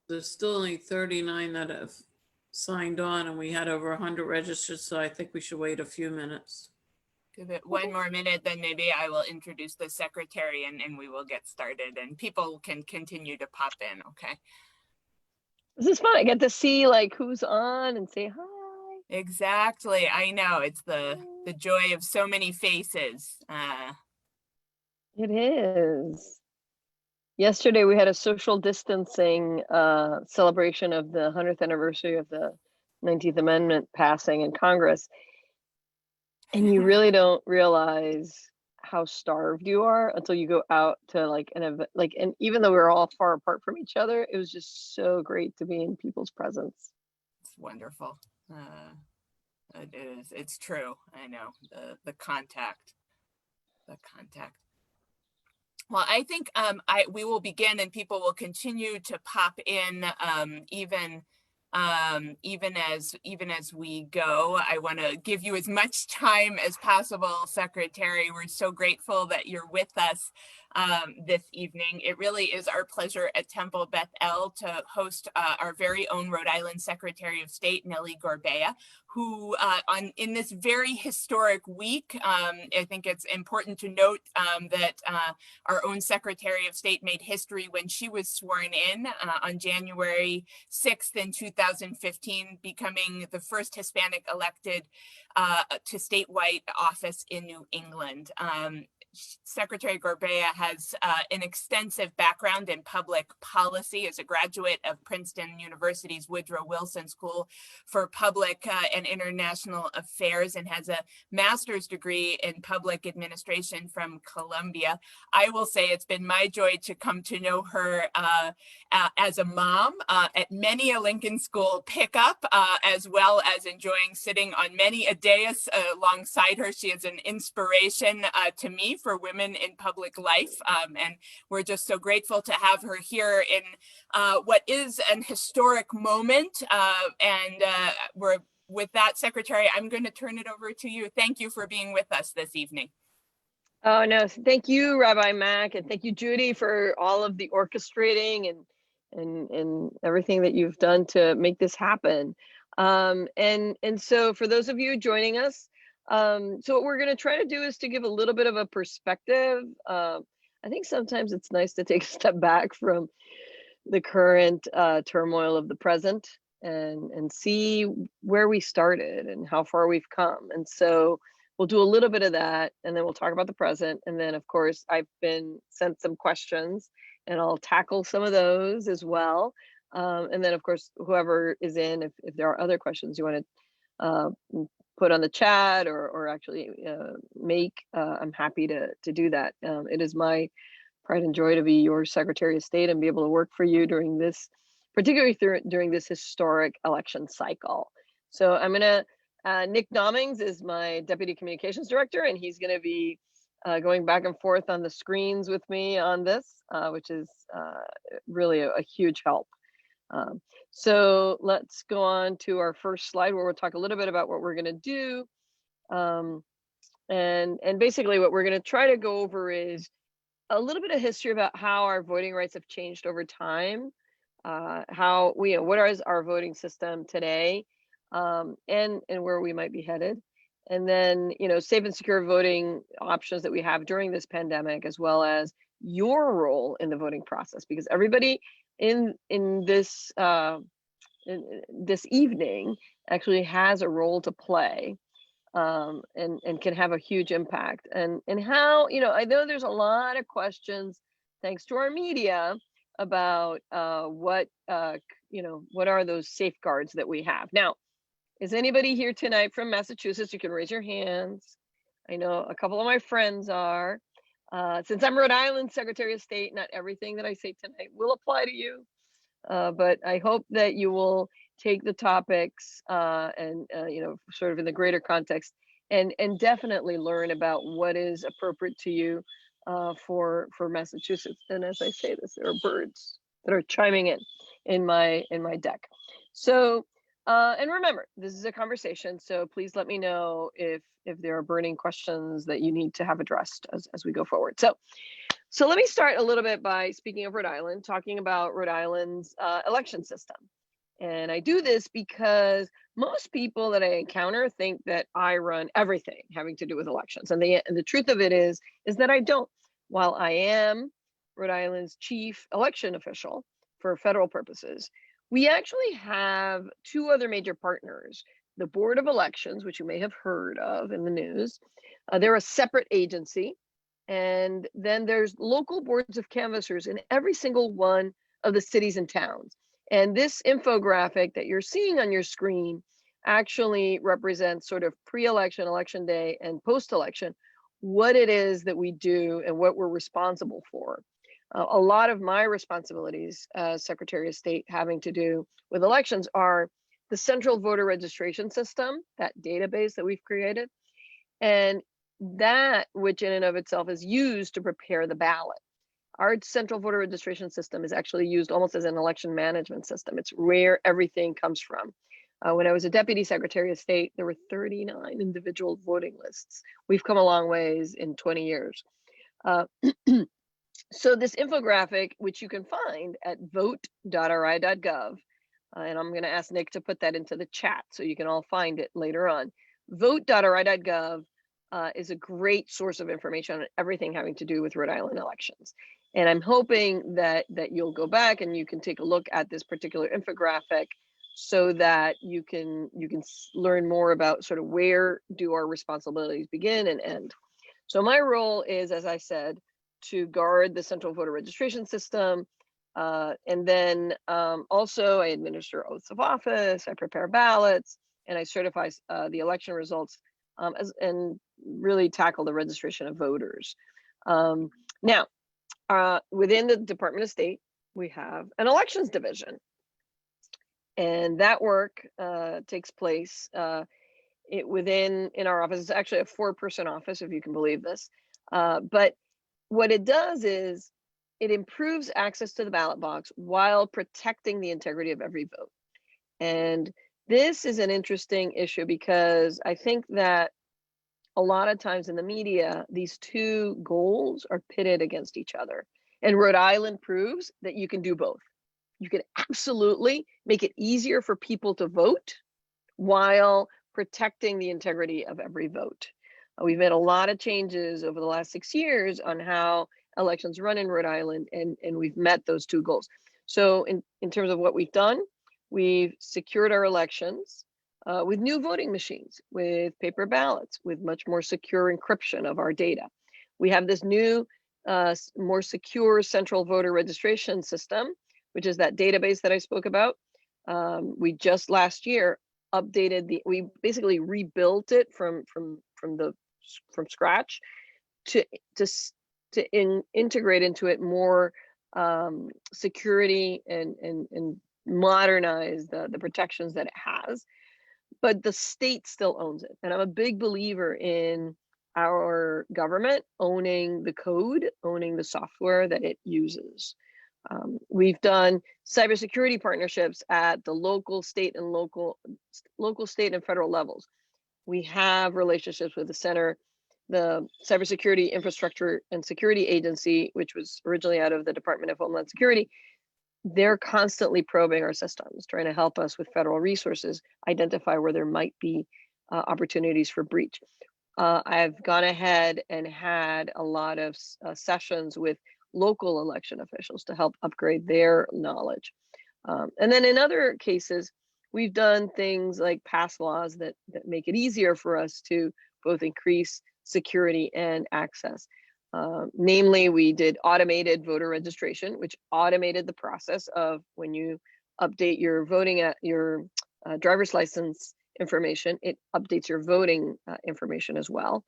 There's still only 39 that have signed on, and we had over 100 registered, so I think we should wait a few minutes. Give it one more minute, then maybe I will introduce the secretary and we will get started and people can continue to pop in, okay? This is fun. I get to see like who's on and say hi. Exactly. I know. It's the joy of so many faces. It is. Yesterday we had a social distancing celebration of the 100th anniversary of the 19th Amendment passing in Congress. And you really don't realize how starved you are until you go out to like an event, like, and even though we were all far apart from each other, it was just so great to be in people's presence. It's wonderful. It is. It's true. I know the contact. Well, I think we will begin and people will continue to pop in even as we go. I want to give you as much time as possible, Secretary. We're so grateful that you're with us this evening. It really is our pleasure at Temple Beth El to host our very own Rhode Island Secretary of State, Nellie Gorbea, who in this very historic week, I think it's important to note that our own Secretary of State made history when she was sworn in on January 6th in 2015, becoming the first Hispanic elected to statewide office in New England. Secretary Gorbea has an extensive background in public policy as a graduate of Princeton University's Woodrow Wilson School for Public and International Affairs and has a master's degree in public administration from Columbia. I will say it's been my joy to come to know her as a mom at many a Lincoln School pickup, as well as enjoying sitting on many a dais alongside her. She is an inspiration to me for women in public life, and we're just so grateful to have her here in what is an historic moment. With that, Secretary, I'm going to turn it over to you. Thank you for being with us this evening. Oh no, thank you, Rabbi Mack, and thank you, Judy, for all of the orchestrating and everything that you've done to make this happen. And so for those of you joining us, so what we're going to try to do is to give a little bit of a perspective. I think sometimes it's nice to take a step back from the current turmoil of the present and see where we started and how far we've come. And so we'll do a little bit of that, and then we'll talk about the present. And then, of course, I've been sent some questions, and I'll tackle some of those as well. And then, of course, whoever is in, if there are other questions you want to put on the chat or actually make, I'm happy to do that. It is my pride and joy to be your Secretary of State and be able to work for you during this, particularly during this historic election cycle. So I'm gonna, Nick Nommings is my Deputy Communications Director, and he's gonna be going back and forth on the screens with me on this, which is really a huge help. So let's go on to our first slide where we'll talk a little bit about what we're going to do. And basically what we're going to try to go over is a little bit of history about how our voting rights have changed over time, how what is our voting system today, and where we might be headed. And then, safe and secure voting options that we have during this pandemic, as well as your role in the voting process, because everybody in this this evening actually has a role to play, and can have a huge impact. And how, I know there's a lot of questions, thanks to our media, about what are those safeguards that we have. Now, is anybody here tonight from Massachusetts? You can raise your hands. I know a couple of my friends are. Since I'm Rhode Island Secretary of State, not everything that I say tonight will apply to you, but I hope that you will take the topics and sort of in the greater context, and definitely learn about what is appropriate to you for Massachusetts. And as I say this, there are birds that are chiming in my deck. So and remember, this is a conversation, so please let me know if there are burning questions that you need to have addressed as we go forward. So So let me start a little bit by speaking of Rhode Island, talking about Rhode Island's election system. And I do this because most people that I encounter think that I run everything having to do with elections. And the truth of it is that I don't. While I am Rhode Island's chief election official for federal purposes, we actually have two other major partners. The Board of Elections, which you may have heard of in the news, they're a separate agency. And then there's local boards of canvassers in every single one of the cities and towns. And this infographic that you're seeing on your screen actually represents sort of pre-election, election day, and post-election, what it is that we do and what we're responsible for. A lot of my responsibilities as Secretary of State having to do with elections are the central voter registration system, that database that we've created, and that which in and of itself is used to prepare the ballot. Our central voter registration system is actually used almost as an election management system. It's where everything comes from. When I was a Deputy Secretary of State, there were 39 individual voting lists. We've come a long ways in 20 years. So this infographic, which you can find at vote.ri.gov, and I'm going to ask Nick to put that into the chat so you can all find it later on. Vote.ri.gov is a great source of information on everything having to do with Rhode Island elections. And I'm hoping that you'll go back and you can take a look at this particular infographic so that you can learn more about sort of where do our responsibilities begin and end. So my role is, as I said, to guard the central voter registration system. And then also I administer oaths of office, I prepare ballots, and I certify the election results and really tackle the registration of voters. Now, within the Department of State, we have an elections division. And that work takes place in our office. It's actually a 4-person office, if you can believe this. But what it does is it improves access to the ballot box while protecting the integrity of every vote. And this is an interesting issue because I think that a lot of times in the media, these two goals are pitted against each other. And Rhode Island proves that you can do both. You can absolutely make it easier for people to vote while protecting the integrity of every vote. We've made a lot of changes over the last 6 years on how elections run in Rhode Island, and we've met those two goals. So in terms of what we've done, we've secured our elections with new voting machines, with paper ballots, with much more secure encryption of our data. We have this new, more secure central voter registration system, which is that database that I spoke about. We just last year updated we basically rebuilt it from scratch to integrate into it more security and modernize the protections that it has. But the state still owns it. And I'm a big believer in our government owning the code, owning the software that it uses. We've done cybersecurity partnerships at the local, state, and federal levels. We have relationships with the center, the Cybersecurity Infrastructure and Security Agency, which was originally out of the Department of Homeland Security. They're constantly probing our systems, trying to help us with federal resources, identify where there might be opportunities for breach. I've gone ahead and had a lot of sessions with local election officials to help upgrade their knowledge. And then in other cases, we've done things like pass laws that make it easier for us to both increase security and access. Namely, we did automated voter registration, which automated the process of when you update your your driver's license information, it updates your voting information as well.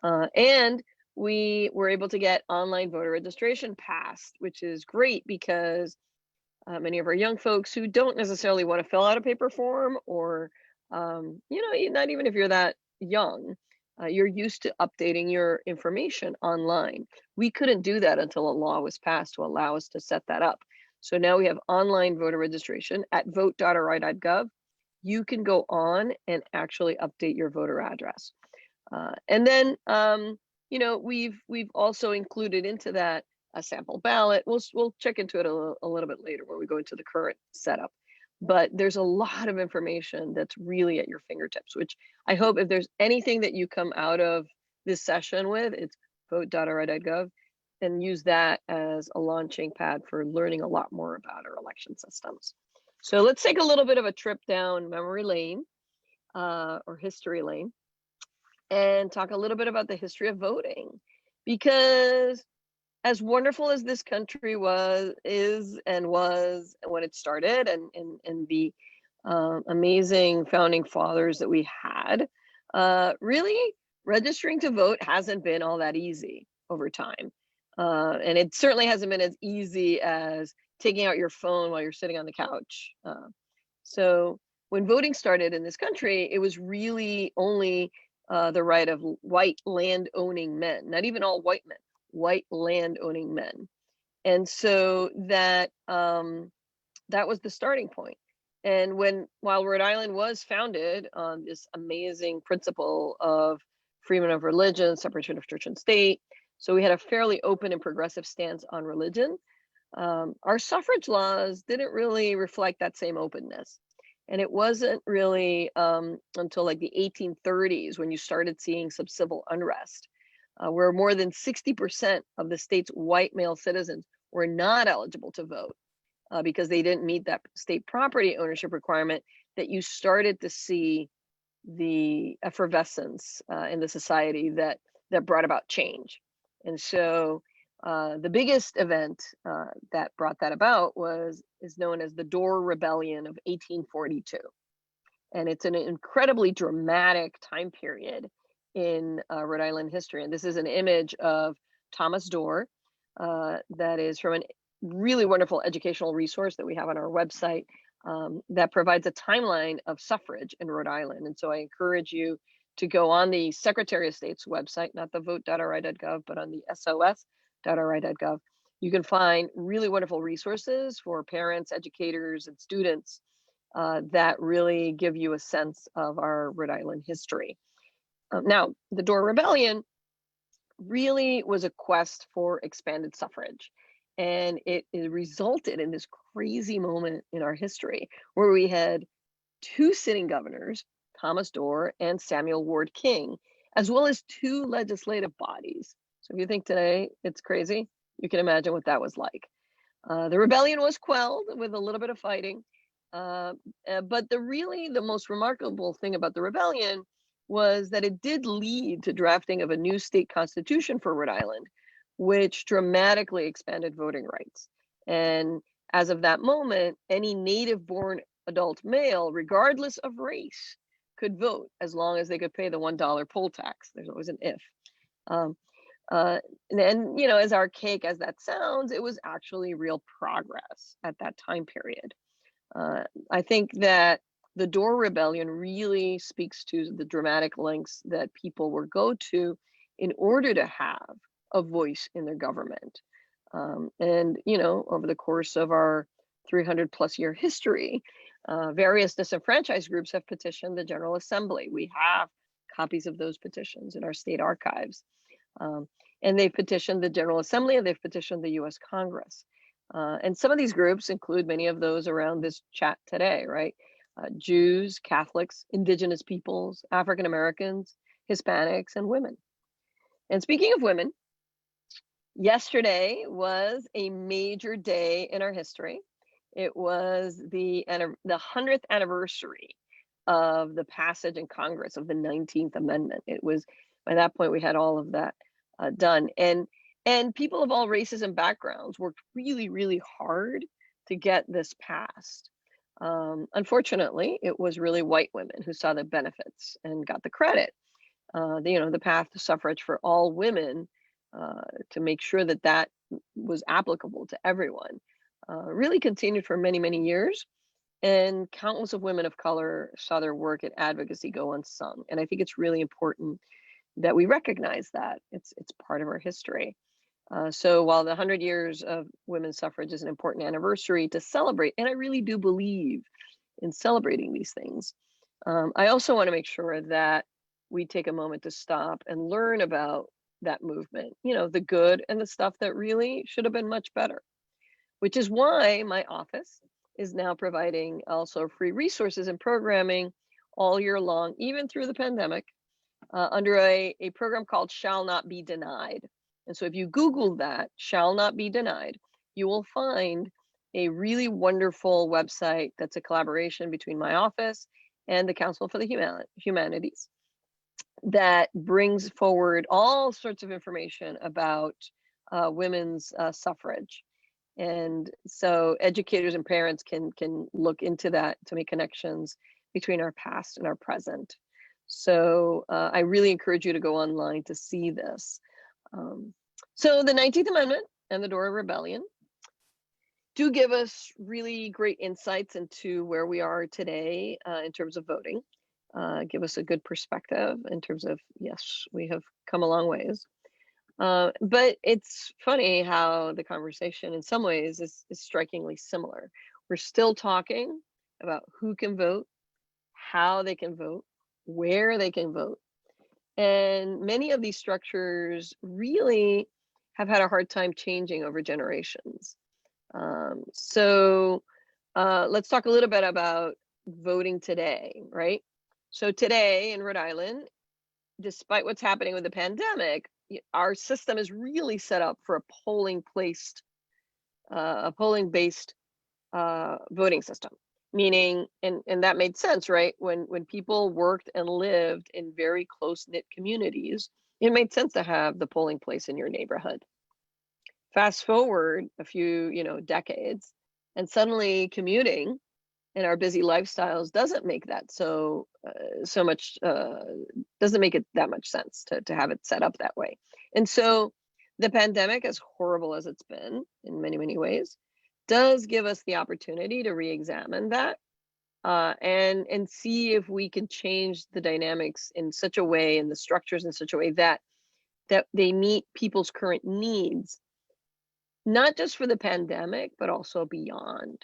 And we were able to get online voter registration passed, which is great because many of our young folks who don't necessarily want to fill out a paper form, or not even if you're that young, you're used to updating your information online. We couldn't do that until a law was passed to allow us to set that up. So now we have online voter registration at vote.ri.gov. You can go on and actually update your voter address. And then, we've also included into that a sample ballot. We'll check into it a little bit later when we go into the current setup. But there's a lot of information that's really at your fingertips, which I hope if there's anything that you come out of this session with, it's vote.ri.gov, and use that as a launching pad for learning a lot more about our election systems. So let's take a little bit of a trip down memory lane, or history lane, and talk a little bit about the history of voting. Because as wonderful as this country is when it started, and the amazing founding fathers that we had, really registering to vote hasn't been all that easy over time. And it certainly hasn't been as easy as taking out your phone while you're sitting on the couch. So when voting started in this country, it was really only the right of white land-owning men, not even all white men, white land-owning men. And so that was the starting point. And while Rhode Island was founded on this amazing principle of freedom of religion, separation of church and state, so we had a fairly open and progressive stance on religion, our suffrage laws didn't really reflect that same openness. And it wasn't really until like the 1830s when you started seeing some civil unrest, where more than 60% of the state's white male citizens were not eligible to vote because they didn't meet that state property ownership requirement, that you started to see the effervescence in the society that brought about change. And so the biggest event that brought that about is known as the Dorr Rebellion of 1842. And it's an incredibly dramatic time period in Rhode Island history. And this is an image of Thomas Dorr that is from a really wonderful educational resource that we have on our website that provides a timeline of suffrage in Rhode Island. And so I encourage you to go on the Secretary of State's website, not the vote.ri.gov, but on the sos.ri.gov. You can find really wonderful resources for parents, educators, and students that really give you a sense of our Rhode Island history. Now, the Dorr Rebellion really was a quest for expanded suffrage. And it resulted in this crazy moment in our history where we had two sitting governors, Thomas Dorr and Samuel Ward King, as well as two legislative bodies. So if you think today it's crazy, you can imagine what that was like. The rebellion was quelled with a little bit of fighting. But the most remarkable thing about the rebellion was that it did lead to drafting of a new state constitution for Rhode Island, which dramatically expanded voting rights. And as of that moment, any native-born adult male, regardless of race, could vote as long as they could pay the $1 poll tax. There's always an if. And as archaic as that sounds, it was actually real progress at that time period. I think that the Dorr Rebellion really speaks to the dramatic lengths that people will go to in order to have a voice in their government. And over the course of our 300 plus year history, various disenfranchised groups have petitioned the General Assembly. We have copies of those petitions in our state archives. And they've petitioned the General Assembly, and they've petitioned the US Congress. And some of these groups include many of those around this chat today, right? Jews, Catholics, Indigenous peoples, African Americans, Hispanics, and women. And speaking of women, yesterday was a major day in our history. It was the 100th anniversary of the passage in Congress of the 19th Amendment. It was, by that point, we had all of that done. And people of all races and backgrounds worked really, really hard to get this passed. Unfortunately, it was really white women who saw the benefits and got the credit. The path to suffrage for all women, to make sure that was applicable to everyone, really continued for many, many years. And countless of women of color saw their work and advocacy go unsung. And I think it's really important that we recognize that. It's part of our history. So while the 100 years of women's suffrage is an important anniversary to celebrate, and I really do believe in celebrating these things, I also want to make sure that we take a moment to stop and learn about that movement, the good and the stuff that really should have been much better, which is why my office is now providing also free resources and programming all year long, even through the pandemic, under a program called Shall Not Be Denied. And so if you Google that, Shall Not Be Denied, you will find a really wonderful website that's a collaboration between my office and the Council for the Humanities that brings forward all sorts of information about women's suffrage. And so educators and parents can look into that to make connections between our past and our present. So I really encourage you to go online to see this. So the 19th Amendment and the Dora Rebellion do give us really great insights into where we are today in terms of voting. Give us a good perspective in terms of, yes, we have come a long ways. But it's funny how the conversation in some ways is strikingly similar. We're still talking about who can vote, how they can vote, where they can vote. And many of these structures really have had a hard time changing over generations. So let's talk a little bit about voting today, right? So today in Rhode Island, despite what's happening with the pandemic, our system is really set up for a polling-based voting system. Meaning, and that made sense, right? When people worked and lived in very close-knit communities, it made sense to have the polling place in your neighborhood. Fast forward a few, decades, and suddenly commuting and our busy lifestyles doesn't make that doesn't make it that much sense to have it set up that way. And so the pandemic, as horrible as it's been in many, many ways, does give us the opportunity to re-examine that and see if we can change the dynamics in such a way, and the structures in such a way that they meet people's current needs, not just for the pandemic, but also beyond.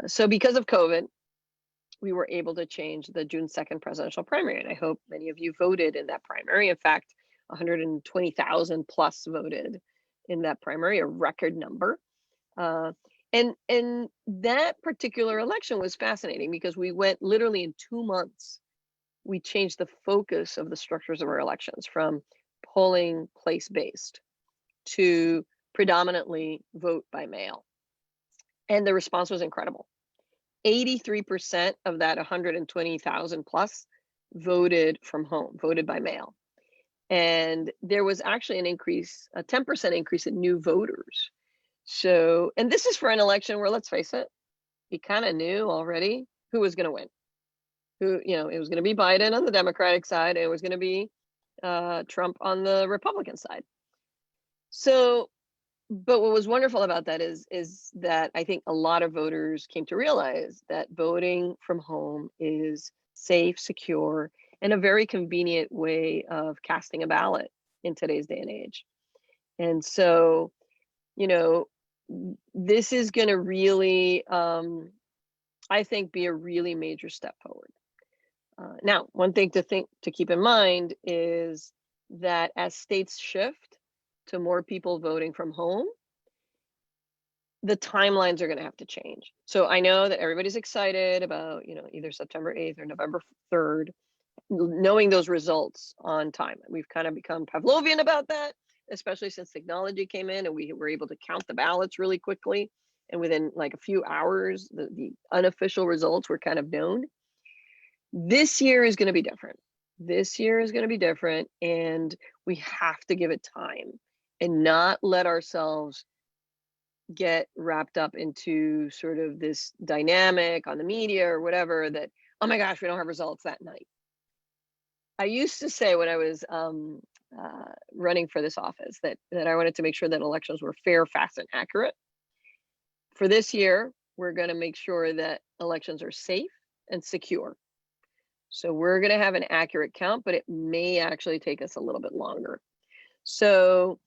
So because of COVID, we were able to change the June 2nd presidential primary. And I hope many of you voted in that primary. In fact, 120,000 plus voted in that primary, a record number. And that particular election was fascinating because we went literally in 2 months, we changed the focus of the structures of our elections from polling place based to predominantly vote by mail. And the response was incredible. 83% of that 120,000 plus voted from home, voted by mail. And there was actually an increase, a 10% increase in new voters. So, and this is for an election where, let's face it, you kind of knew already who was going to win. It was going to be Biden on the Democratic side, and it was going to be Trump on the Republican side. So, but what was wonderful about that is that I think a lot of voters came to realize that voting from home is safe, secure, and a very convenient way of casting a ballot in today's day and age. And so, this is going to really, I think, be a really major step forward. Now, one thing to keep in mind is that as states shift to more people voting from home, the timelines are going to have to change. So I know that everybody's excited about, either September 8th or November 3rd, knowing those results on time. We've kind of become Pavlovian about that, especially since technology came in and we were able to count the ballots really quickly. And within like a few hours, the unofficial results were kind of known. This year is going to be different. This year is going to be different, and we have to give it time and not let ourselves get wrapped up into sort of this dynamic on the media or whatever that, oh my gosh, we don't have results that night. I used to say when I was running for this office that I wanted to make sure that elections were fair, fast, and accurate. For this year, we're going to make sure that elections are safe and secure. So we're going to have an accurate count, but it may actually take us a little bit longer. So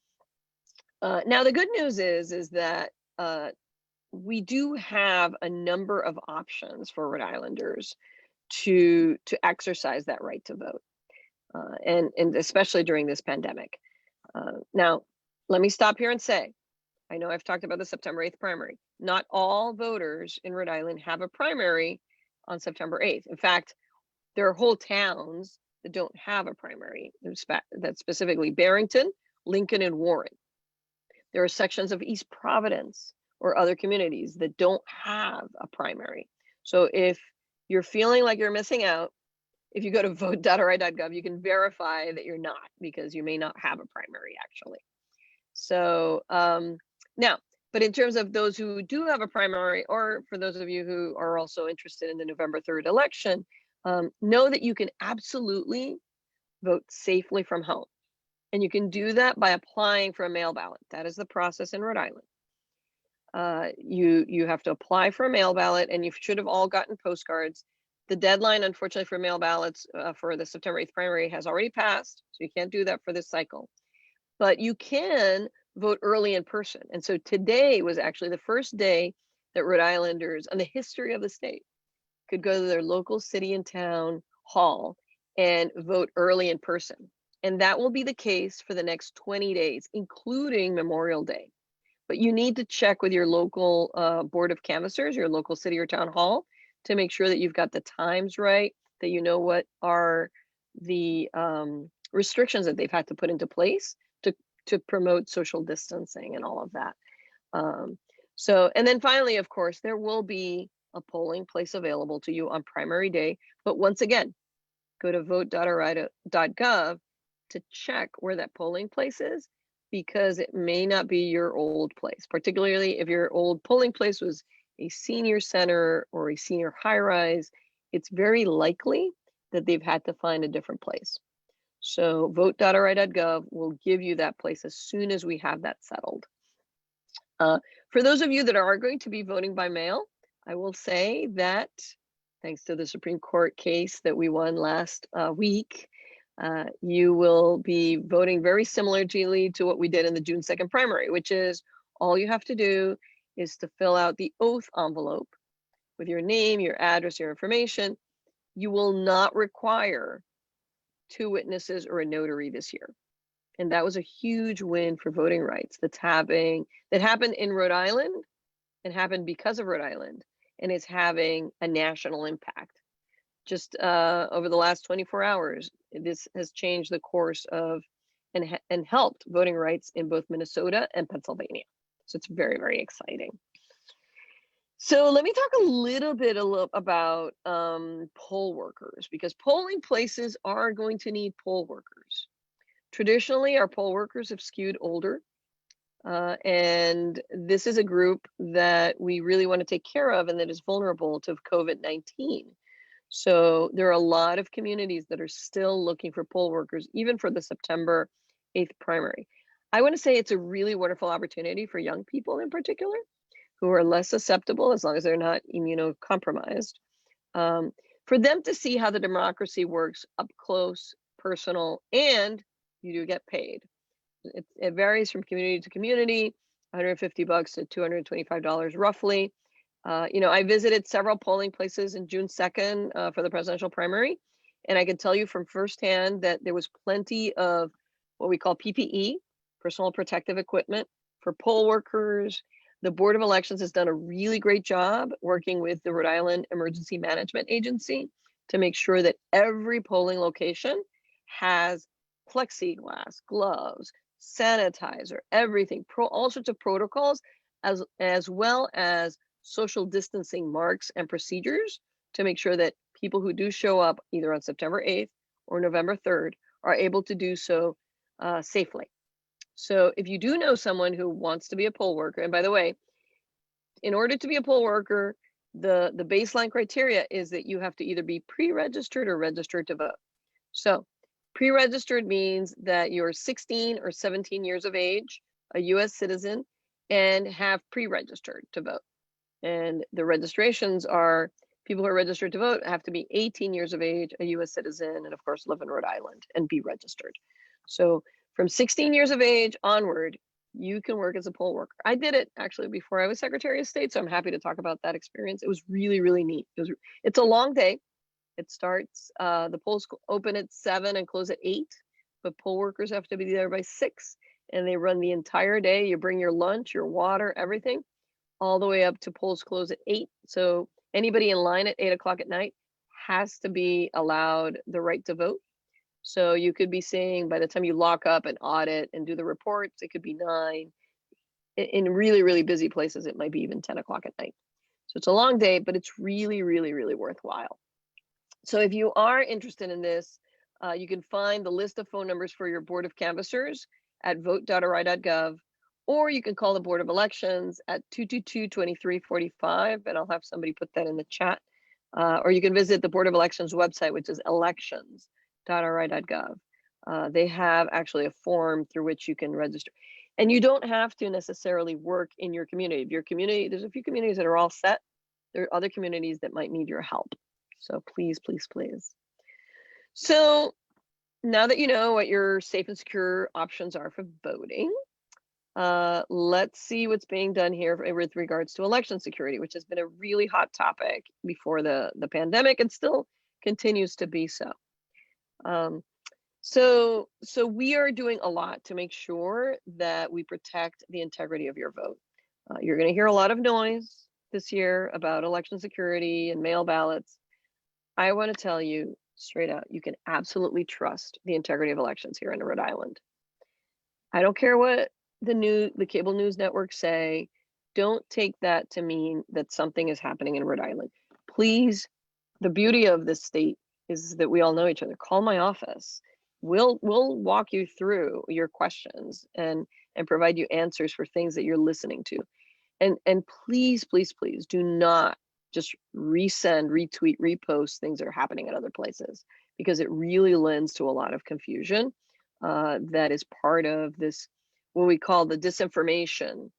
now the good news is that we do have a number of options for Rhode Islanders to exercise that right to vote, and especially during this pandemic. Now, let me stop here and say, I know I've talked about the September 8th primary. Not all voters in Rhode Island have a primary on September 8th. In fact, there are whole towns that don't have a primary. That's specifically Barrington, Lincoln, and Warren. There are sections of East Providence or other communities that don't have a primary. So if you're feeling like you're missing out, if you go to vote.ri.gov, you can verify that you're not, because you may not have a primary actually. So now, but in terms of those who do have a primary, or for those of you who are also interested in the November 3rd election, know that you can absolutely vote safely from home. And you can do that by applying for a mail ballot. That is the process in Rhode Island. You have to apply for a mail ballot, and you should have all gotten postcards. The deadline, unfortunately, for mail ballots for the September 8th primary has already passed, so you can't do that for this cycle. But you can vote early in person. And so today was actually the first day that Rhode Islanders, in the history of the state, could go to their local city and town hall and vote early in person. And that will be the case for the next 20 days, including Memorial Day. But you need to check with your local board of canvassers, your local city or town hall, to make sure that you've got the times right, that you know what are the restrictions that they've had to put into place to promote social distancing and all of that. So, and then finally, of course, there will be a polling place available to you on primary day. But once again, go to vote.ri.gov to check where that polling place is, because it may not be your old place, particularly if your old polling place was a senior center or a senior high rise. It's very likely that they've had to find a different place. So vote.ri.gov will give you that place as soon as we have that settled. For those of you that are going to be voting by mail, I will say that thanks to the Supreme Court case that we won last week, you will be voting very similarly to what we did in the June 2nd primary, which is all you have to do is to fill out the oath envelope with your name, your address, your information. You will not require 2 witnesses or a notary this year. And that was a huge win for voting rights that happened in Rhode Island and happened because of Rhode Island, and is having a national impact. Just over the last 24 hours, this has changed the course of and helped voting rights in both Minnesota and Pennsylvania. So it's very, very exciting. So let me talk a little bit about poll workers, because polling places are going to need poll workers. Traditionally, our poll workers have skewed older, and this is a group that we really want to take care of and that is vulnerable to COVID-19. So there are a lot of communities that are still looking for poll workers, even for the September 8th primary. I want to say it's a really wonderful opportunity for young people in particular, who are less susceptible, as long as they're not immunocompromised, for them to see how the democracy works up close, personal, and you do get paid. It varies from community to community, $150 to $225 roughly. I visited several polling places in June 2nd for the presidential primary, and I can tell you from firsthand that there was plenty of what we call PPE, personal protective equipment, for poll workers. The Board of Elections has done a really great job working with the Rhode Island Emergency Management Agency to make sure that every polling location has plexiglass, gloves, sanitizer, everything, all sorts of protocols, as well as social distancing marks and procedures to make sure that people who do show up either on September 8th or November 3rd are able to do so safely. So if you do know someone who wants to be a poll worker, and by the way, in order to be a poll worker, the baseline criteria is that you have to either be pre-registered or registered to vote. So pre-registered means that you're 16 or 17 years of age, a US citizen, and have pre-registered to vote. And the registrations are people who are registered to vote have to be 18 years of age, a US citizen, and of course live in Rhode Island and be registered. So from 16 years of age onward, you can work as a poll worker. I did it actually before I was Secretary of State, so I'm happy to talk about that experience. It was really, really neat. It's a long day. It starts, the polls open at 7 and close at 8. but poll workers have to be there by 6, and they run the entire day. You bring your lunch, your water, everything, all the way up to polls close at 8. So anybody in line at 8 o'clock at night has to be allowed the right to vote. So you could be seeing, by the time you lock up and audit and do the reports, it could be 9. In really, really busy places, it might be even 10 o'clock at night. So it's a long day, but it's really, really, really worthwhile. So if you are interested in this, you can find the list of phone numbers for your Board of Canvassers at vote.ri.gov, or you can call the Board of Elections at 222-2345, and I'll have somebody put that in the chat. Or you can visit the Board of Elections website, which is elections.ri.gov. They have actually a form through which you can register. And you don't have to necessarily work in your community. If your community, there's a few communities that are all set. There are other communities that might need your help. So please, please, please. So now that you know what your safe and secure options are for voting, let's see what's being done here with regards to election security, which has been a really hot topic before the pandemic and still continues to be so. So we are doing a lot to make sure that we protect the integrity of your vote. You're going to hear a lot of noise this year about election security and mail ballots. I want to tell you straight out, you can absolutely trust the integrity of elections here in Rhode Island. I don't care what the cable news networks say. Don't take that to mean that something is happening in Rhode Island. Please, the beauty of this state is that we all know each other. Call my office. We'll walk you through your questions and provide you answers for things that you're listening to. And please, please, please do not just resend, retweet, repost things that are happening in other places, because it really lends to a lot of confusion that is part of this, what we call the disinformation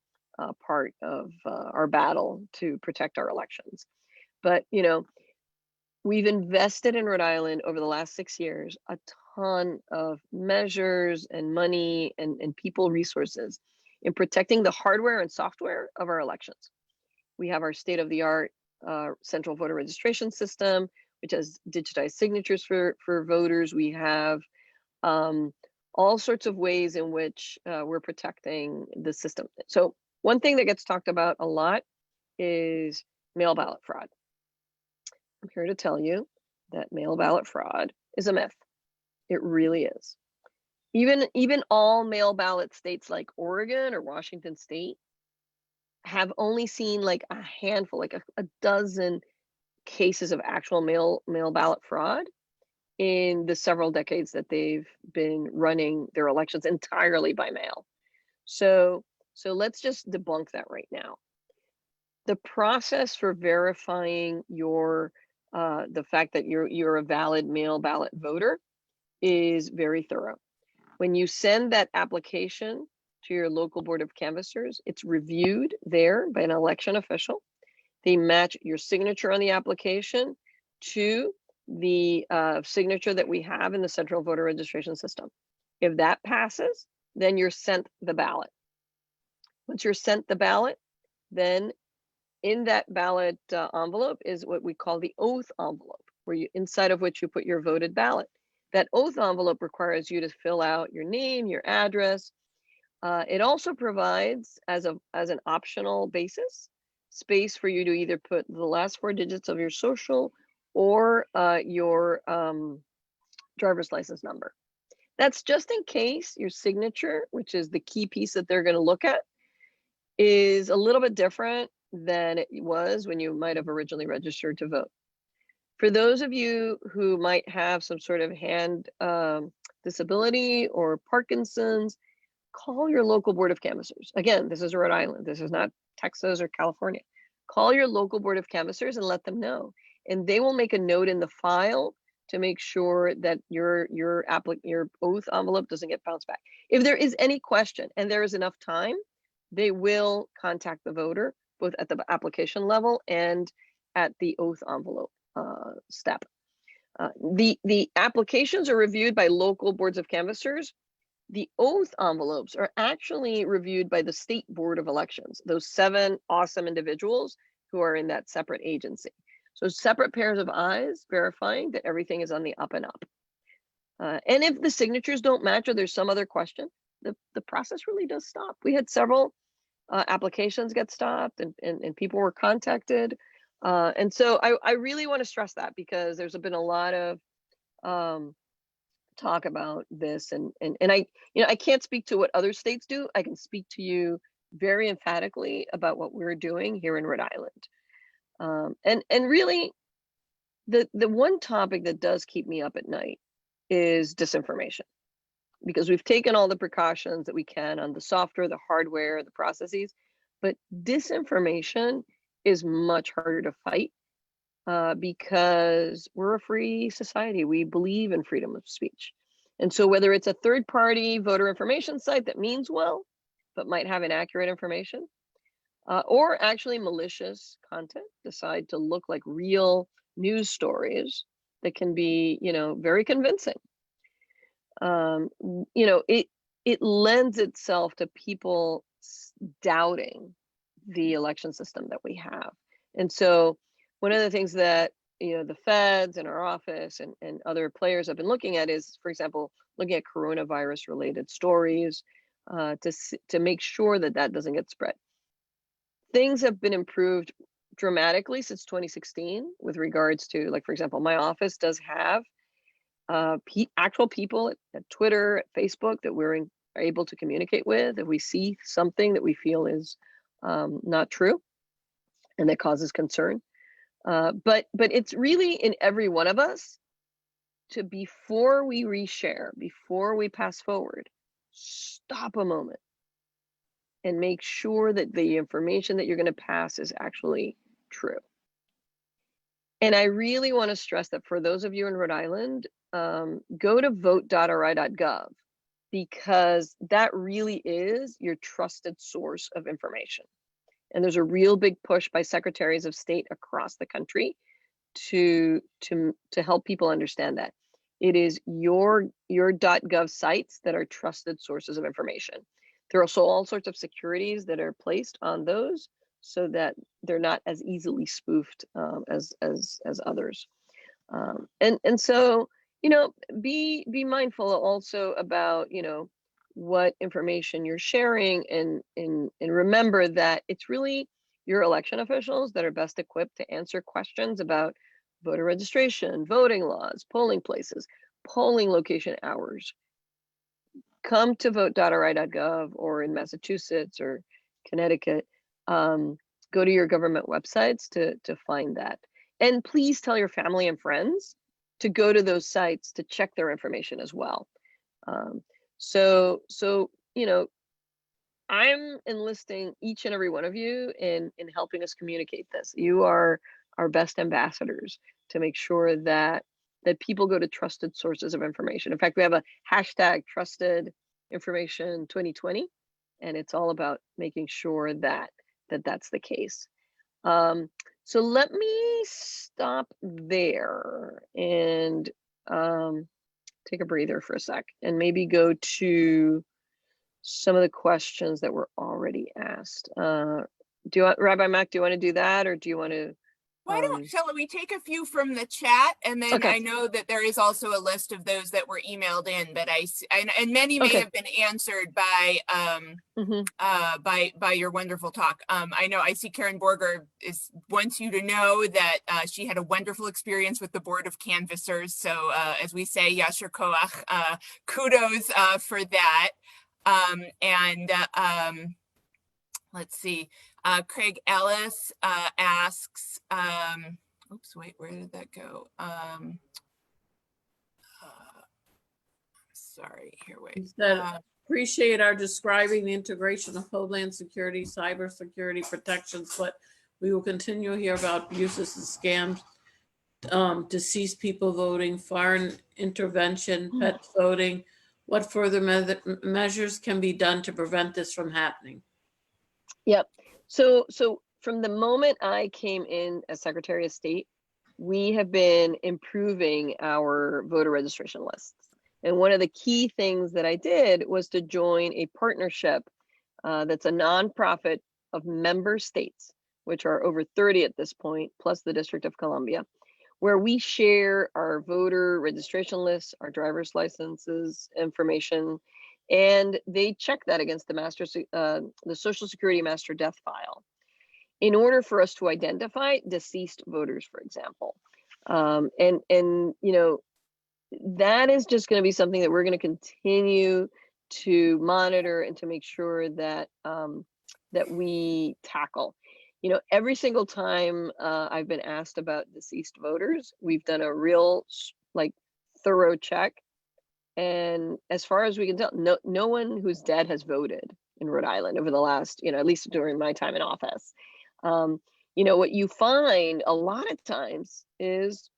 part of our battle to protect our elections. But, you know, we've invested in Rhode Island over the last 6 years a ton of measures and money and people resources in protecting the hardware and software of our elections. We have our state-of-the-art central voter registration system, which has digitized signatures for voters. We have all sorts of ways in which we're protecting the system. So one thing that gets talked about a lot is mail ballot fraud. I'm here to tell you that mail ballot fraud is a myth. It really is. Even all mail ballot states like Oregon or Washington State have only seen like a handful, like a dozen cases of actual mail ballot fraud in the several decades that they've been running their elections entirely by mail. So let's just debunk that right now. The process for verifying your the fact that you're a valid mail ballot voter is very thorough. When you send that application to your local Board of Canvassers, it's reviewed there by an election official. They match your signature on the application to the signature that we have in the central voter registration system. If that passes, then you're sent the ballot. Once you're sent the ballot, then in that ballot envelope is what we call the oath envelope, where you, inside of which you put your voted ballot. That oath envelope requires you to fill out your name, your address. It also provides, as an optional basis, space for you to either put the last 4 digits of your social or your driver's license number. That's just in case your signature, which is the key piece that they're going to look at, is a little bit different than it was when you might have originally registered to vote. For those of you who might have some sort of hand disability or Parkinson's, call your local Board of Canvassers. Again, this is Rhode Island. This is not Texas or California. Call your local Board of Canvassers and let them know. And they will make a note in the file to make sure that your oath envelope doesn't get bounced back. If there is any question and there is enough time, they will contact the voter, both at the application level and at the oath envelope step. The applications are reviewed by local boards of canvassers. The oath envelopes are actually reviewed by the State Board of Elections, those 7 awesome individuals who are in that separate agency. So separate pairs of eyes verifying that everything is on the up and up. And if the signatures don't match or there's some other question, the process really does stop. We had several applications get stopped and people were contacted. And so I really want to stress that, because there's been a lot of talk about this, and I, I can't speak to what other states do. I can speak to you very emphatically about what we're doing here in Rhode Island. And really, the one topic that does keep me up at night is disinformation, because we've taken all the precautions that we can on the software, the hardware, the processes, but disinformation is much harder to fight, because we're a free society. We believe in freedom of speech. And so whether it's a third-party voter information site that means well, but might have inaccurate information, or actually malicious content decide to look like real news stories that can be, very convincing. It lends itself to people doubting the election system that we have. And so one of the things that, the feds and our office and other players have been looking at is, for example, looking at coronavirus related stories, to make sure that that doesn't get spread. Things have been improved dramatically since 2016 with regards to, like, for example, my office does have actual people at Twitter, at Facebook, that we're able to communicate with if we see something that we feel is not true and that causes concern. But it's really in every one of us to, before we reshare, before we pass forward, stop a moment and make sure that the information that you're going to pass is actually true. And I really want to stress that for those of you in Rhode Island, go to vote.ri.gov, because that really is your trusted source of information. And there's a real big push by secretaries of state across the country to help people understand that it is your .gov sites that are trusted sources of information. There are also all sorts of securities that are placed on those so that they're not as easily spoofed as others. And so, be mindful also about, what information you're sharing, and remember that it's really your election officials that are best equipped to answer questions about voter registration, voting laws, polling places, polling location hours. Come to vote.ri.gov, or in Massachusetts or Connecticut, go to your government websites to find that. And please tell your family and friends to go to those sites to check their information as well. So I'm enlisting each and every one of you in helping us communicate this. You are our best ambassadors to make sure that people go to trusted sources of information. In fact, we have a hashtag trusted information 2020, and it's all about making sure that that's the case. So let me stop there and take a breather for a sec, and maybe go to some of the questions that were already asked. Rabbi Mac, do you want to do that, or do you want to? Shall we take a few from the chat, and then Okay. I know that there is also a list of those that were emailed in, but and many may have been answered by by your wonderful talk. I know I see Karen Borger wants you to know that she had a wonderful experience with the Board of Canvassers. So as we say, Yasher Koach, kudos for that. Let's see. Craig Ellis asks, oops, wait, where did that go? Sorry, here, wait. He said, appreciate our describing the integration of Homeland Security, cybersecurity protections, but we will continue to hear about abuses and scams, deceased people voting, foreign intervention, pet voting. What further measures can be done to prevent this from happening? Yep. So from the moment I came in as Secretary of State, we have been improving our voter registration lists. And one of the key things that I did was to join a partnership that's a nonprofit of member states, which are over 30 at this point, plus the District of Columbia, where we share our voter registration lists, our driver's licenses information, and they check that against the Social Security master death file in order for us to identify deceased voters, for example. And you know, that is just going to be something that we're going to continue to monitor and to make sure that that we tackle. You know, every single time I've been asked about deceased voters, we've done a real like thorough check. And as far as we can tell, no one who's dead has voted in Rhode Island over the last, you know, at least during my time in office. You know, what you find a lot of times is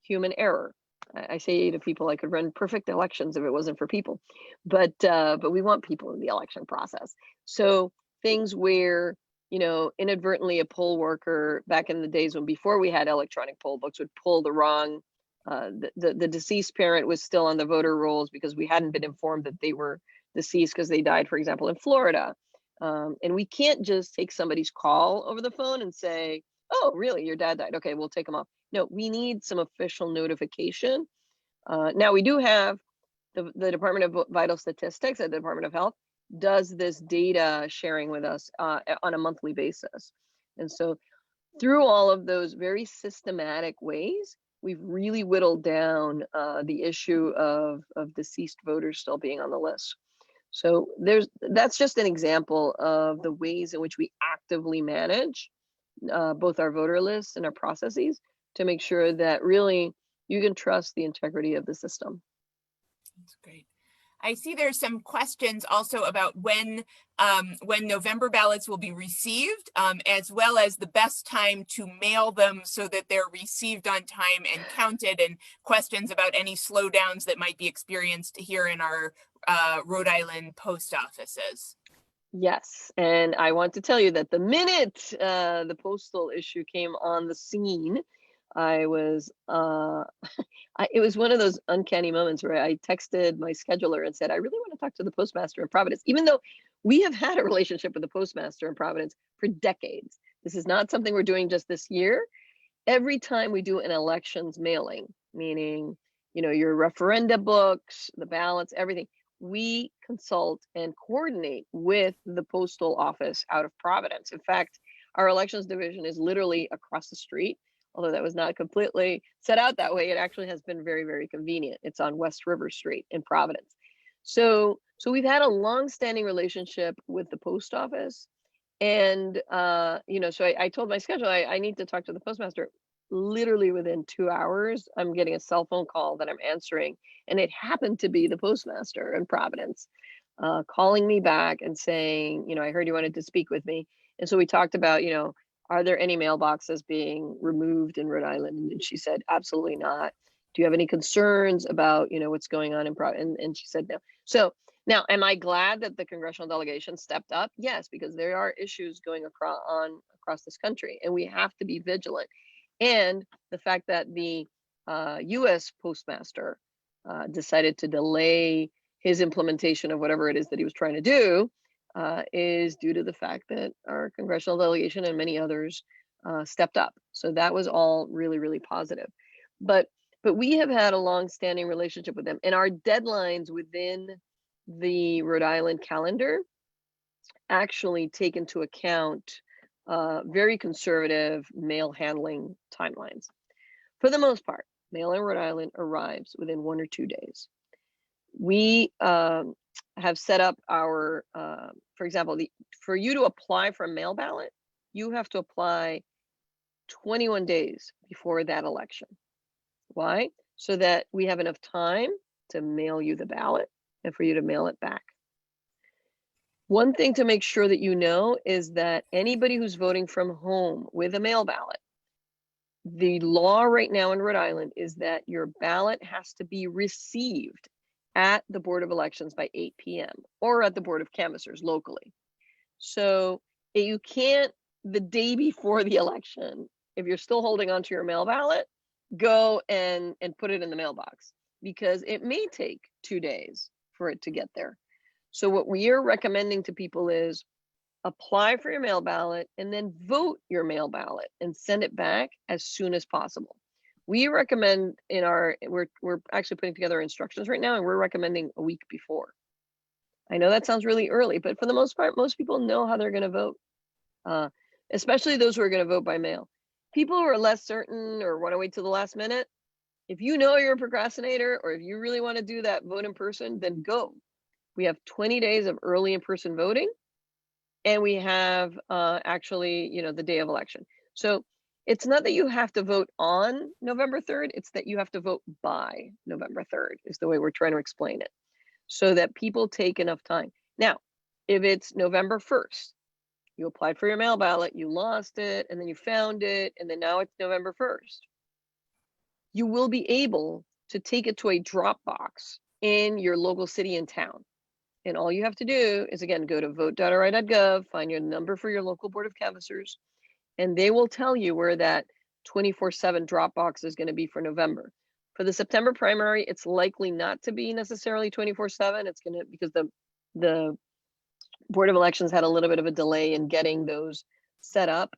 human error. I say to people, I could run perfect elections if it wasn't for people, but we want people in the election process. So things where, you know, inadvertently a poll worker back in the days when before we had electronic poll books would pull the wrong, the deceased parent was still on the voter rolls because we hadn't been informed that they were deceased because they died, for example, in Florida. And we can't just take somebody's call over the phone and say, oh, really, your dad died. Okay, we'll take him off. No, we need some official notification. Now we do have the Department of Vital Statistics at the Department of Health does this data sharing with us on a monthly basis. And so through all of those very systematic ways, we've really whittled down the issue of deceased voters still being on the list. So that's just an example of the ways in which we actively manage both our voter lists and our processes to make sure that really you can trust the integrity of the system. That's great. I see there's some questions also about when November ballots will be received, as well as the best time to mail them so that they're received on time and counted, and questions about any slowdowns that might be experienced here in our Rhode Island post offices. Yes, and I want to tell you that the minute the postal issue came on the scene, I was it was one of those uncanny moments where I texted my scheduler and said, I really want to talk to the postmaster in Providence, even though we have had a relationship with the postmaster in Providence for decades. This is not something we're doing just this year. Every time we do an elections mailing, meaning, you know, your referenda books, the ballots, everything, we consult and coordinate with the postal office out of Providence. In fact, our elections division is literally across the street. Although that was not completely set out that way, it actually has been very, very convenient. It's on West River Street in Providence. So we've had a long-standing relationship with the post office. And, you know, so I told my scheduler, I need to talk to the postmaster. Literally within 2 hours, I'm getting a cell phone call that I'm answering. And it happened to be the postmaster in Providence calling me back and saying, you know, I heard you wanted to speak with me. And so we talked about, you know, are there any mailboxes being removed in Rhode Island? And she said, absolutely not. Do you have any concerns about, you know, what's going on in Providence? And she said no. So now, am I glad that the congressional delegation stepped up? Yes, because there are issues going across this country, and we have to be vigilant. And the fact that the U.S. postmaster decided to delay his implementation of whatever it is that he was trying to do is due to the fact that our congressional delegation and many others stepped up. So that was all really, really positive. But we have had a long-standing relationship with them, and our deadlines within the Rhode Island calendar actually take into account very conservative mail handling timelines. For the most part, mail in Rhode Island arrives within 1 or 2 days. We have set up our, for example, for you to apply for a mail ballot, you have to apply 21 days before that election. Why? So that we have enough time to mail you the ballot and for you to mail it back. One thing to make sure that you know is that anybody who's voting from home with a mail ballot, the law right now in Rhode Island is that your ballot has to be received at the Board of Elections by 8 p.m. or at the Board of Canvassers locally. So you can't, the day before the election, if you're still holding onto your mail ballot, go and put it in the mailbox, because it may take 2 days for it to get there. So what we are recommending to people is apply for your mail ballot and then vote your mail ballot and send it back as soon as possible. We recommend we're actually putting together instructions right now, and we're recommending a week before. I know that sounds really early, but for the most part, most people know how they're going to vote, especially those who are going to vote by mail. People who are less certain or want to wait till the last minute, if you know you're a procrastinator, or if you really want to do that vote in person, then go. We have 20 days of early in-person voting, and we have actually, the day of election. So it's not that you have to vote on November 3rd, it's that you have to vote by November 3rd is the way we're trying to explain it, so that people take enough time. Now, if it's November 1st, you applied for your mail ballot, you lost it, and then you found it, and then now it's November 1st, you will be able to take it to a drop box in your local city and town. And all you have to do is, again, go to vote.ri.gov, find your number for your local Board of Canvassers, and they will tell you where that 24/7 drop box is going to be for November. For the September primary, it's likely not to be necessarily 24/7. It's going to, because the Board of Elections had a little bit of a delay in getting those set up.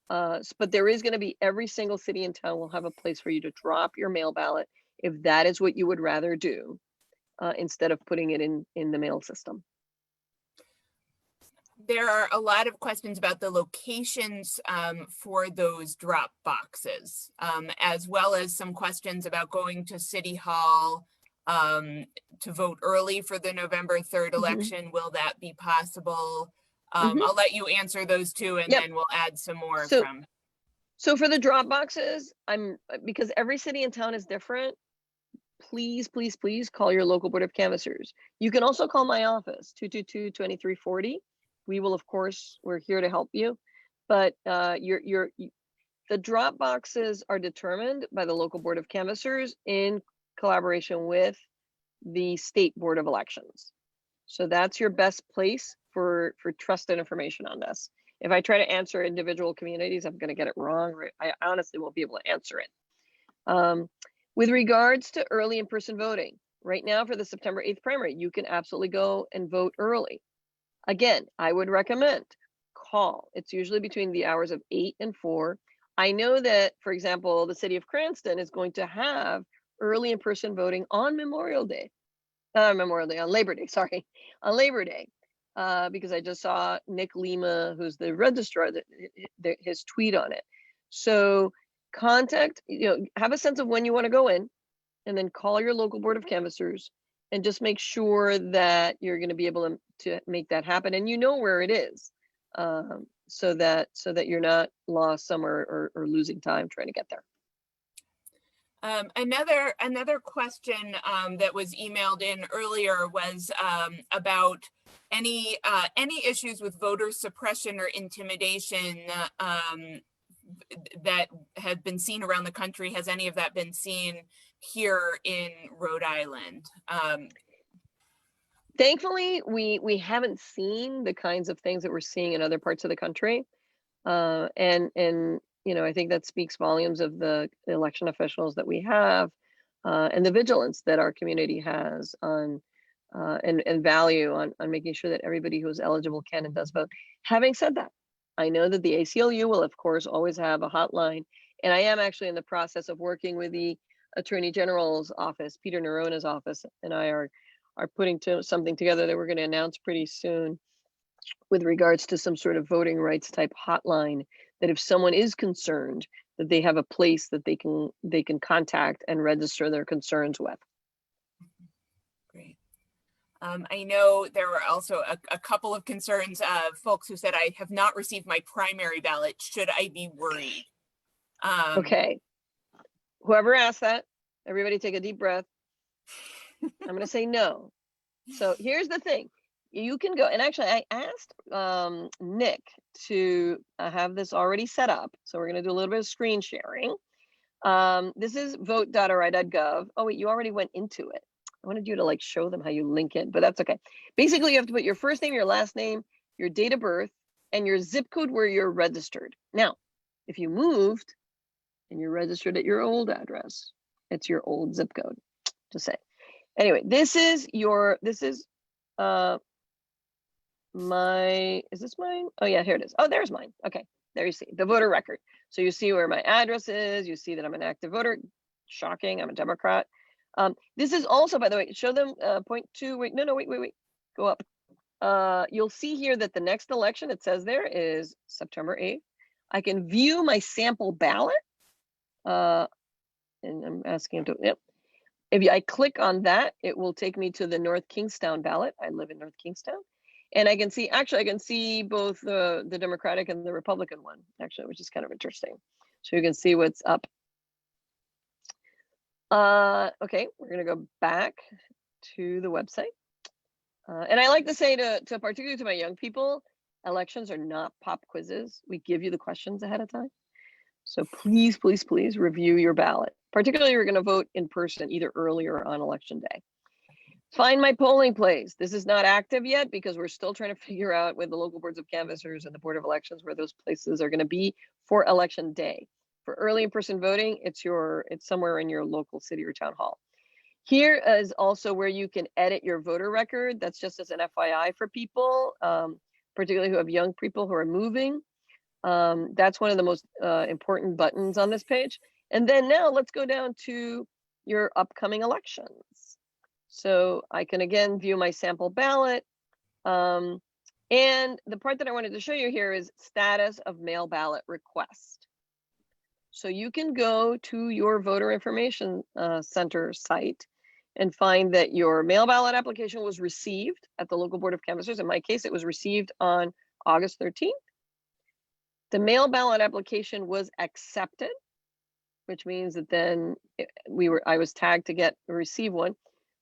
But there is going to be, every single city and town will have a place for you to drop your mail ballot if that is what you would rather do, instead of putting it in the mail system. There are a lot of questions about the locations for those drop boxes, as well as some questions about going to City Hall to vote early for the November 3rd election. Will that be possible? I'll let you answer those two, and then we'll add some more from. So for the drop boxes, because every city and town is different, please, please, please call your local Board of Canvassers. You can also call my office, 222-2340. We will, of course, we're here to help you. But the drop boxes are determined by the local Board of Canvassers in collaboration with the state Board of Elections. So that's your best place for trusted information on this. If I try to answer individual communities, I'm going to get it wrong. Right? I honestly won't be able to answer it. With regards to early in-person voting, right now for the September 8th primary, you can absolutely go and vote early. Again, I would recommend call. It's usually between the hours of 8 and 4. I know that, for example, the city of Cranston is going to have early in-person voting on on Labor Day, on Labor Day, because I just saw Nick Lima, who's the registrar, his tweet on it. So contact, have a sense of when you want to go in, and then call your local Board of Canvassers and just make sure that you're going to be able to make that happen, and you know where it is, so that you're not lost somewhere or losing time trying to get there. Another question that was emailed in earlier was about any issues with voter suppression or intimidation that have been seen around the country. Has any of that been seen here in Rhode Island? Thankfully, we haven't seen the kinds of things that we're seeing in other parts of the country, and I think that speaks volumes of the election officials that we have, and the vigilance that our community has on and value on making sure that everybody who is eligible can and does vote. Having said that, I know that the ACLU will, of course, always have a hotline, and I am actually in the process of working with the Attorney General's office. Peter Nerona's office and I are putting something together that we're going to announce pretty soon with regards to some sort of voting rights type hotline, that if someone is concerned, that they have a place that they can contact and register their concerns with. Great. I know there were also a couple of concerns of folks who said, I have not received my primary ballot. Should I be worried? Okay. Whoever asked that, everybody take a deep breath. I'm going to say no. So here's the thing. You can go, and actually I asked Nick to have this already set up. So we're going to do a little bit of screen sharing. This is vote.ri.gov. Oh wait, you already went into it. I wanted you to show them how you link it, but that's okay. Basically, you have to put your first name, your last name, your date of birth, and your zip code where you're registered. Now, if you moved and you're registered at your old address, it's your old zip code, to say. Anyway, is this mine? Oh yeah, here it is. Oh, there's mine. Okay, there you see the voter record. So you see where my address is. You see that I'm an active voter. Shocking, I'm a Democrat. This is also, by the way, show them point two. Wait, no, wait. Go up. You'll see here that the next election, it says there, is September 8th. I can view my sample ballot. And I'm asking him to, yep. If I click on that, it will take me to the North Kingstown ballot. I live in North Kingstown. And I can see, actually, I can see both the Democratic and the Republican one, actually, which is kind of interesting. So you can see what's up. Okay, we're gonna go back to the website. And I like to say to particularly to my young people, elections are not pop quizzes. We give you the questions ahead of time. So please, please, please review your ballot. Particularly, you're gonna vote in person, either early or on election day. Find my polling place. This is not active yet because we're still trying to figure out with the local boards of canvassers and the Board of Elections where those places are gonna be for election day. For early in-person voting, it's somewhere in your local city or town hall. Here is also where you can edit your voter record. That's just as an FYI for people, particularly who have young people who are moving. That's one of the most important buttons on this page. And then now let's go down to your upcoming elections. So I can again view my sample ballot. And the part that I wanted to show you here is status of mail ballot request. So you can go to your voter information center site and find that your mail ballot application was received at the local board of canvassers. In my case, it was received on August 13th. The mail ballot application was accepted, which means that then I was tagged to receive one.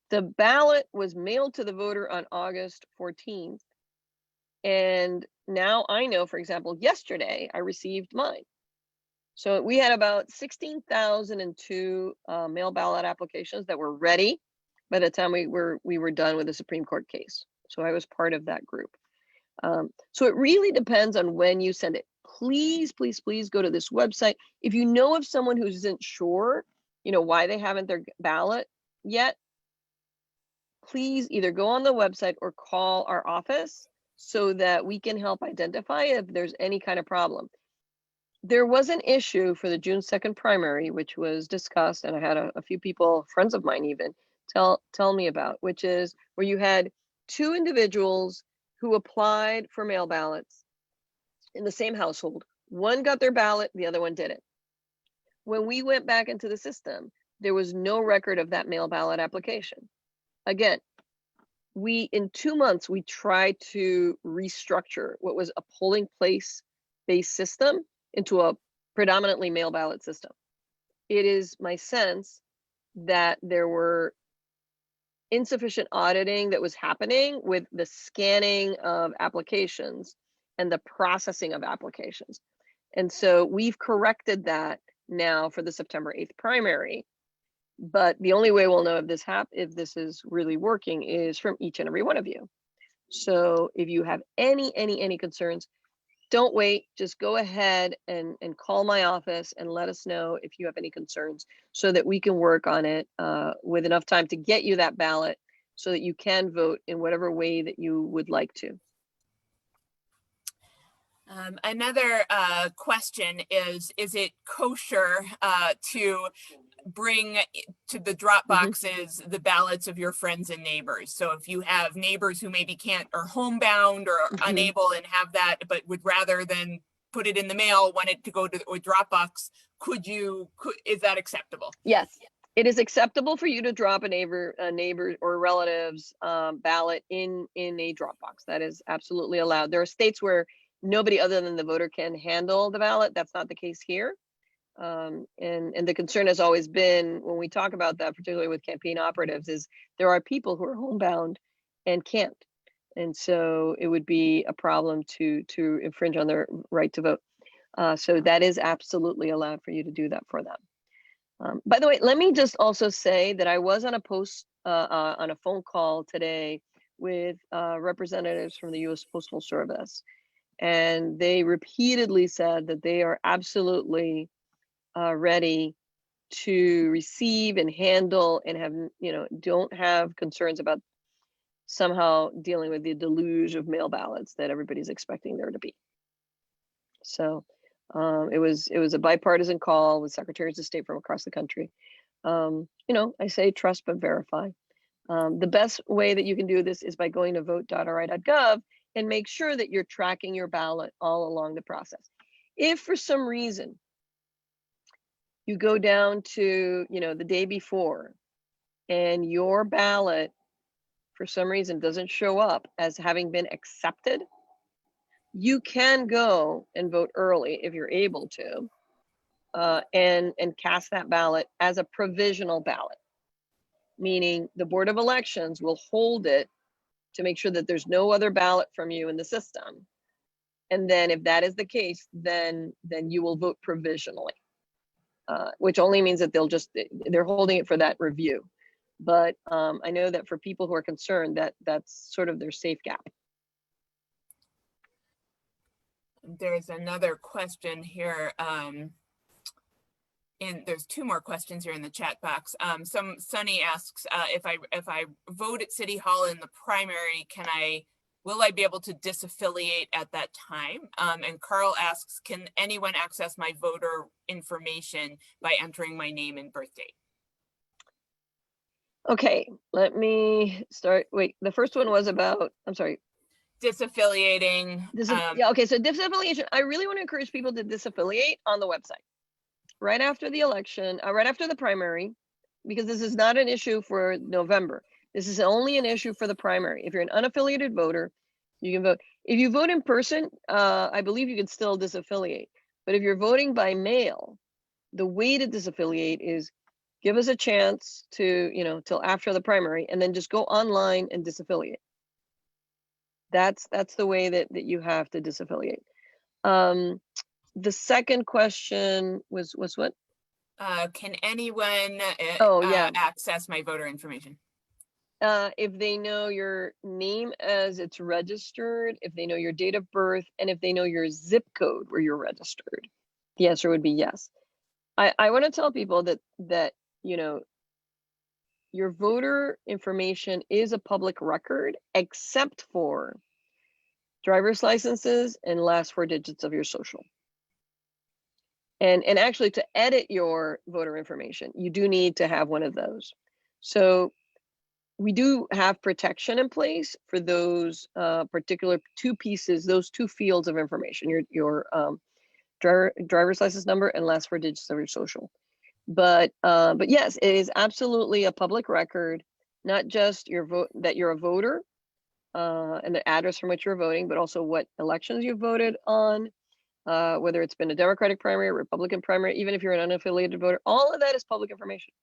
The ballot was mailed to the voter on August 14th. And now I know, for example, yesterday I received mine. So we had about 16,002 mail ballot applications that were ready by the time we were done with the Supreme Court case. So I was part of that group. So it really depends on when you send it. Please, please, please go to this website. If you know of someone who isn't sure, why they haven't their ballot yet, please either go on the website or call our office so that we can help identify if there's any kind of problem. There was an issue for the June 2nd primary, which was discussed, and I had a few people, friends of mine even, tell me about, which is where you had two individuals who applied for mail ballots in the same household. One got their ballot, the other one didn't. When we went back into the system, there was no record of that mail ballot application. Again, in 2 months, we tried to restructure what was a polling place-based system into a predominantly mail ballot system. It is my sense that there were insufficient auditing that was happening with the scanning of applications and the processing of applications. And so we've corrected that now for the September 8th primary. But the only way we'll know if this is really working is from each and every one of you. So if you have any concerns, don't wait, just go ahead and call my office and let us know if you have any concerns so that we can work on it with enough time to get you that ballot so that you can vote in whatever way that you would like to. Another question is it kosher to bring to the drop boxes the ballots of your friends and neighbors? So if you have neighbors who maybe can't or homebound or unable and have that, but would rather than put it in the mail, want it to go to a drop box, is that acceptable? Yes, it is acceptable for you to drop a neighbor or relative's ballot in a drop box. That is absolutely allowed. There are states where nobody other than the voter can handle the ballot. That's not the case here. And the concern has always been, when we talk about that, particularly with campaign operatives, is there are people who are homebound and can't. And so it would be a problem to infringe on their right to vote. So that is absolutely allowed for you to do that for them. By the way, let me just also say that I was on a phone call today with representatives from the U.S. Postal Service. And they repeatedly said that they are absolutely ready to receive and handle and have, don't have concerns about somehow dealing with the deluge of mail ballots that everybody's expecting there to be. So It was a bipartisan call with secretaries of state from across the country. I say trust but verify. The best way that you can do this is by going to vote.ri.gov and make sure that you're tracking your ballot all along the process. If for some reason you go down to, the day before and your ballot for some reason doesn't show up as having been accepted, you can go and vote early if you're able to, and cast that ballot as a provisional ballot, meaning the Board of Elections will hold it to make sure that there's no other ballot from you in the system. And then if that is the case, then you will vote provisionally, which only means that they're holding it for that review. But I know that for people who are concerned, that's sort of their safe gap. There's another question here. There's two more questions here in the chat box. Sunny asks, if I vote at City Hall in the primary, will I be able to disaffiliate at that time? And Carl asks, can anyone access my voter information by entering my name and birth date? Okay, let me start. Wait, the first one was about, I'm sorry. Disaffiliating. Yeah, okay, so disaffiliation, I really want to encourage people to disaffiliate on the website right after the election, right after the primary, because this is not an issue for November. This is only an issue for the primary. If you're an unaffiliated voter, you can vote. If you vote in person, I believe you can still disaffiliate. But if you're voting by mail, the way to disaffiliate is give us a chance to, till after the primary, and then just go online and disaffiliate. That's the way that you have to disaffiliate. The second question was what? Can anyone access my voter information? If they know your name as it's registered, if they know your date of birth, and if they know your zip code where you're registered, the answer would be yes. I want to tell people that your voter information is a public record, except for driver's licenses and last 4 digits of your social. And actually, to edit your voter information, you do need to have one of those. So we do have protection in place for those particular two pieces, those two fields of information, your driver's license number and last 4 digits of your social. But yes, it is absolutely a public record, not just your vote, that you're a voter and the address from which you're voting, but also what elections you voted on, whether it's been a Democratic primary, or Republican primary, even if you're an unaffiliated voter, all of that is public information.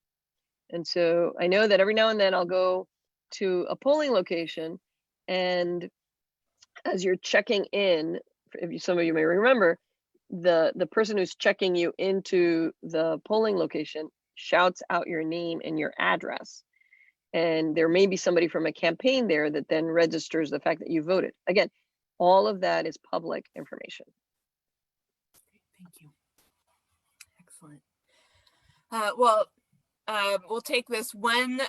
And so I know that every now and then I'll go to a polling location, and as you're checking in, some of you may remember, the person who's checking you into the polling location shouts out your name and your address. And there may be somebody from a campaign there that then registers the fact that you voted. Again, all of that is public information. Thank you. Excellent. We'll take this one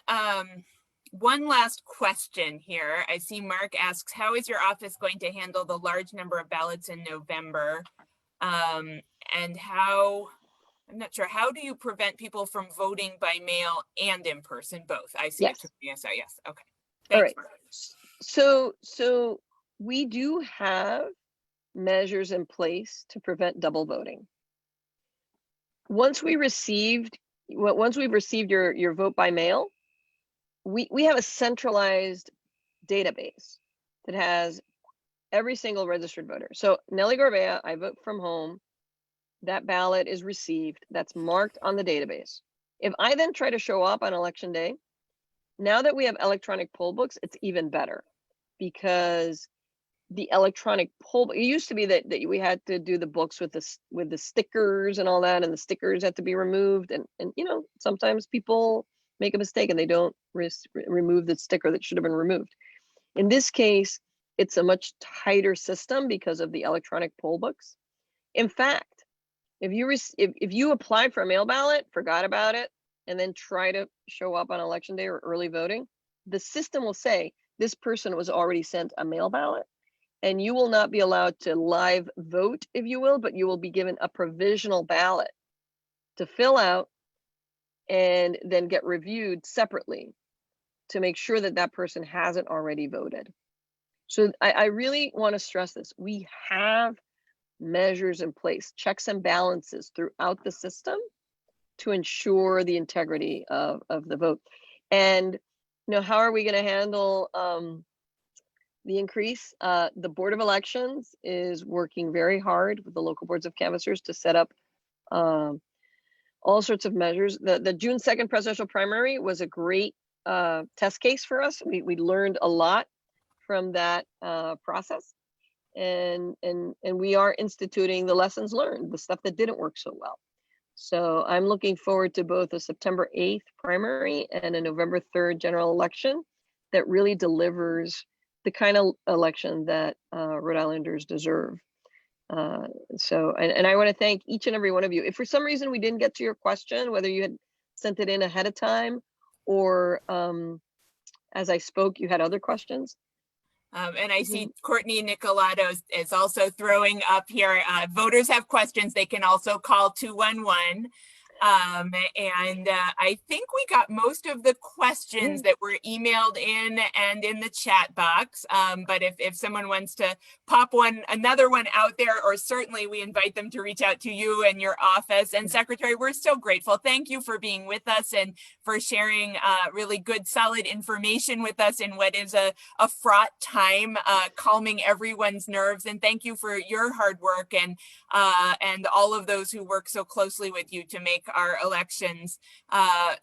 last question here. I see Mark asks, how is your office going to handle the large number of ballots in November? And I'm not sure, how do you prevent people from voting by mail and in person, both? I see. Yes. Yes. Okay. Thanks, all right. Mark. So we do have measures in place to prevent double voting. Once we've received your vote by mail, we have a centralized database that has every single registered voter. So Nellie Gorbea, I vote from home. That ballot is received. That's marked on the database. If I then try to show up on election day, now that we have electronic poll books, it's even better, because the electronic poll, it used to be that we had to do the books with the stickers and all that, and the stickers had to be removed. And sometimes people make a mistake and they don't remove the sticker that should have been removed. In this case, it's a much tighter system because of the electronic poll books. In fact, if you applied for a mail ballot, forgot about it, and then try to show up on election day or early voting, the system will say this person was already sent a mail ballot, and you will not be allowed to live vote, if you will, but you will be given a provisional ballot to fill out and then get reviewed separately to make sure that that person hasn't already voted. So I really want to stress this. We have measures in place, checks and balances throughout the system to ensure the integrity of the vote. And, how are we going to handle the increase? The Board of Elections is working very hard with the local boards of canvassers to set up all sorts of measures. The June 2nd presidential primary was a great test case for us. We learned a lot from that process, and we are instituting the lessons learned, the stuff that didn't work so well. So I'm looking forward to both a September 8th primary and a November 3rd general election that really delivers the kind of election that Rhode Islanders deserve. So I want to thank each and every one of you. If for some reason we didn't get to your question, whether you had sent it in ahead of time or as I spoke, you had other questions. And I see Courtney Nicolato is also throwing up here. Voters have questions. They can also call 211. And I think we got most of the questions that were emailed in and in the chat box. But if someone wants to pop another one out there, or certainly we invite them to reach out to you and your office. And Secretary, we're so grateful. Thank you for being with us and for sharing really good, solid information with us in what is a fraught time, calming everyone's nerves. And thank you for your hard work and all of those who work so closely with you to make our elections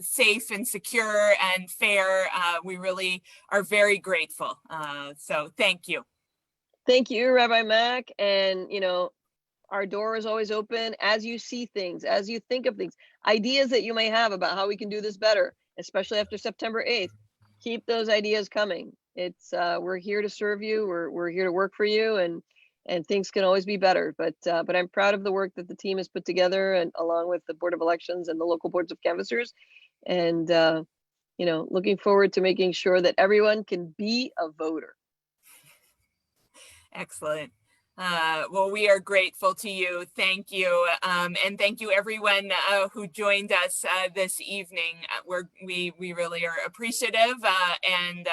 safe and secure and fair. We really are very grateful. So thank you. Thank you, Rabbi Mack. And, our door is always open as you see things, as you think of things, ideas that you may have about how we can do this better, especially after September 8th. Keep those ideas coming. We're here to serve you. We're here to work for you, and things can always be better. But I'm proud of the work that the team has put together, and along with the Board of Elections and the local boards of canvassers, and looking forward to making sure that everyone can be a voter. Excellent. Well, we are grateful to you. Thank you. And thank you everyone who joined us this evening. We really are appreciative and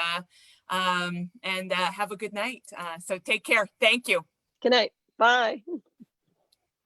have a good night. So take care. Thank you. Good night. Bye.